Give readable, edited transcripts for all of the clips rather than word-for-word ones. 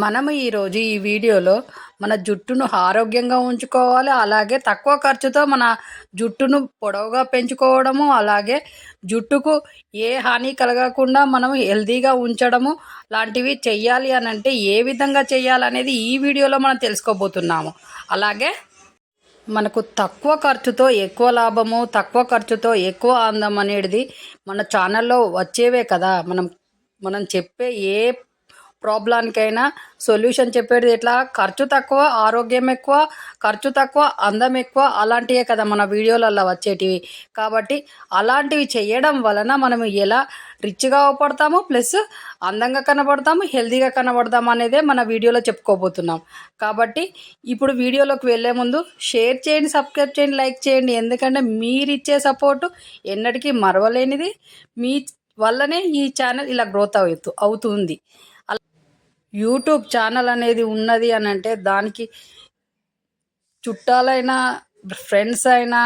మనము ఈరోజు ఈ వీడియోలో మన జుట్టును ఆరోగ్యంగా ఉంచుకోవాలి. అలాగే తక్కువ ఖర్చుతో మన జుట్టును పొడవుగా పెంచుకోవడము, అలాగే జుట్టుకు ఏ హాని కలగకుండా మనము హెల్తీగా ఉంచడము లాంటివి చెయ్యాలి అనంటే ఏ విధంగా చేయాలనేది ఈ వీడియోలో మనం తెలుసుకోబోతున్నాము. అలాగే మనకు తక్కువ ఖర్చుతో ఎక్కువ లాభము, తక్కువ ఖర్చుతో ఎక్కువ అందం అనేది మన ఛానల్లో వచ్చేవే కదా. మనం చెప్పే ఏ ప్రాబ్లానికైనా సొల్యూషన్ చెప్పేది ఎట్లా, ఖర్చు తక్కువ ఆరోగ్యం ఎక్కువ, ఖర్చు తక్కువ అందం ఎక్కువ, అలాంటివే కదా మన వీడియోలలో వచ్చేటివి. కాబట్టి అలాంటివి చేయడం వలన మనం ఎలా రిచ్గా అవపడతాము, ప్లస్ అందంగా కనబడతాము, హెల్తీగా కనబడతాము అనేదే మన వీడియోలో చెప్పుకోబోతున్నాం. కాబట్టి ఇప్పుడు వీడియోలోకి వెళ్ళే ముందు షేర్ చేయండి, సబ్స్క్రైబ్ చేయండి, లైక్ చేయండి. ఎందుకంటే మీరిచ్చే సపోర్టు ఎన్నటికీ మరవలేనిది. మీ వల్లనే ఈ ఛానల్ ఇలా గ్రోత్ అవుతుంది. యూట్యూబ్ ఛానల్ అనేది ఉన్నది అని అంటే దానికి చుట్టాలైనా, ఫ్రెండ్స్ అయినా,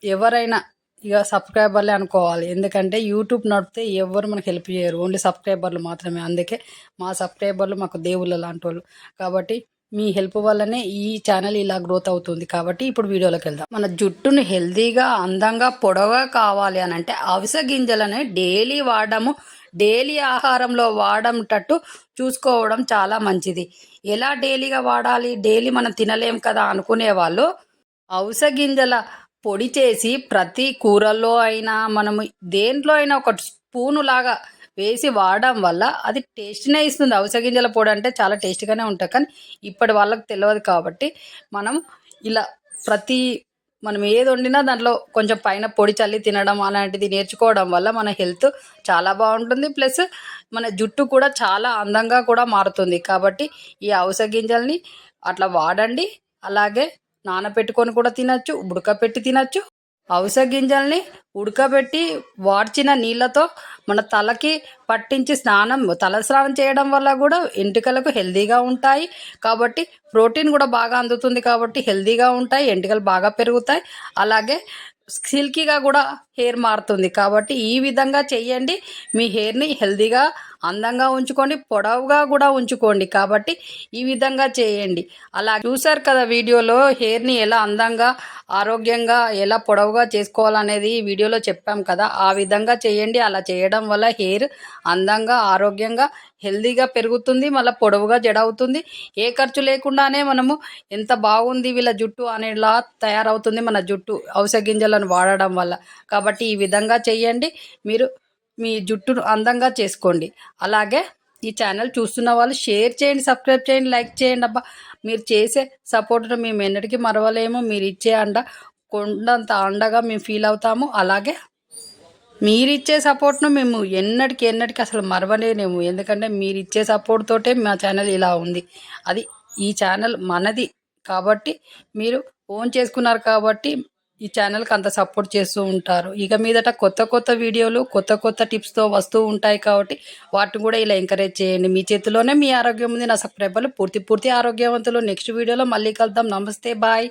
ఎవరైనా ఇక సబ్స్క్రైబర్లే అనుకోవాలి. ఎందుకంటే యూట్యూబ్ నడిపితే ఎవరు మనకు హెల్ప్ చేయరు, ఓన్లీ సబ్స్క్రైబర్లు మాత్రమే. అందుకే మా సబ్స్క్రైబర్లు మాకు దేవుళ్ళ లాంటి వాళ్ళు. కాబట్టి మీ హెల్ప్ వల్లనే ఈ ఛానల్ ఇలా గ్రోత్ అవుతుంది. కాబట్టి ఇప్పుడు వీడియోలోకి వెళ్దాం. మన జుట్టును హెల్తీగా, అందంగా, పొడవుగా కావాలి అని అంటే అవిసె గింజలని డైలీ వాడము, డైలీ ఆహారంలో వాడటట్టు చూసుకోవడం చాలా మంచిది. ఎలా డైలీగా వాడాలి, డైలీ మనం తినలేం కదా అనుకునే వాళ్ళు అవిసె గింజల పొడి చేసి ప్రతి కూరల్లో అయినా, మనము దేంట్లో అయినా ఒక స్పూను లాగా వేసి వాడడం వల్ల అది టేస్ట్నే ఇస్తుంది. అవిసె గింజల పొడి అంటే చాలా టేస్ట్గానే ఉంటుంది, కానీ ఇప్పటి వాళ్ళకి తెలియదు. కాబట్టి మనం ఇలా మనం ఏది వండినా దాంట్లో కొంచెం పైన పొడి చల్లి తినడం అలాంటిది నేర్చుకోవడం వల్ల మన హెల్త్ చాలా బాగుంటుంది. ప్లస్ మన జుట్టు కూడా చాలా అందంగా కూడా మారుతుంది. కాబట్టి ఈ అవిసె గింజల్ని అట్లా వాడండి. అలాగే నానబెట్టుకొని కూడా తినచ్చు, ఉడకపెట్టి తినచ్చు. అవిసె గింజల్ని ఉడకబెట్టి వాడ్చిన నీళ్ళతో మన తలకి పట్టించి తల స్నానం చేయడం వల్ల కూడా ఎంటికలకు హెల్తీగా ఉంటాయి. కాబట్టి ప్రోటీన్ కూడా బాగా అందుతుంది. కాబట్టి హెల్తీగా ఉంటాయి, ఎంటికలు బాగా పెరుగుతాయి. అలాగే సిల్కీగా కూడా హెయిర్ మారుతుంది. కాబట్టి ఈ విధంగా చెయ్యండి. మీ హెయిర్ని హెల్తీగా, అందంగా ఉంచుకోండి, పొడవుగా కూడా ఉంచుకోండి. కాబట్టి ఈ విధంగా చేయండి. అలా చూసారు కదా వీడియోలో హెయిర్ని ఎలా అందంగా, ఆరోగ్యంగా, ఎలా పొడవుగా చేసుకోవాలనేది వీడియోలో చెప్పాం కదా. ఆ విధంగా చేయండి. అలా చేయడం వల్ల హెయిర్ అందంగా, ఆరోగ్యంగా, హెల్తీగా పెరుగుతుంది. మళ్ళీ పొడవుగా జడ అవుతుంది. ఏ ఖర్చు లేకుండానే మనము ఎంత బాగుంది వీళ్ళ జుట్టు అనేలా తయారవుతుంది మన జుట్టు అవిసె గింజలను వాడడం వల్ల. కాబట్టి ఈ విధంగా చేయండి. మీరు మీ జుట్టును అందంగా చేసుకోండి. అలాగే ఈ ఛానల్ చూస్తున్న వాళ్ళు షేర్ చేయండి, సబ్స్క్రైబ్ చేయండి, లైక్ చేయండి. అబ్బా, మీరు చేసే సపోర్ట్ను మేము ఎన్నటికీ మరవలేము. మీరు ఇచ్చే కొండంత అండగా మేము ఫీల్ అవుతాము. అలాగే మీరిచ్చే సపోర్ట్ను మేము ఎన్నటికి అసలు మరవలేము. ఎందుకంటే మీరు ఇచ్చే సపోర్ట్ తోటే మా ఛానల్ ఇలా ఉంది. అది ఈ ఛానల్ మనది కాబట్టి, మీరు ఓన్ చేసుకున్నారు కాబట్టి ఈ ఛానల్కి అంత సపోర్ట్ చేస్తూ ఉంటారు. ఇక మీదట కొత్త వీడియోలు, కొత్త టిప్స్తో వస్తూ ఉంటాయి. కాబట్టి వాటిని కూడా ఇలా ఎంకరేజ్ చేయండి. మీ చేతిలోనే మీ ఆరోగ్యం ఉంది. నా సబ్స్క్రైబర్లు పూర్తి ఆరోగ్యవంతులు. నెక్స్ట్ వీడియోలో మళ్ళీ కలుద్దాం. నమస్తే, బాయ్.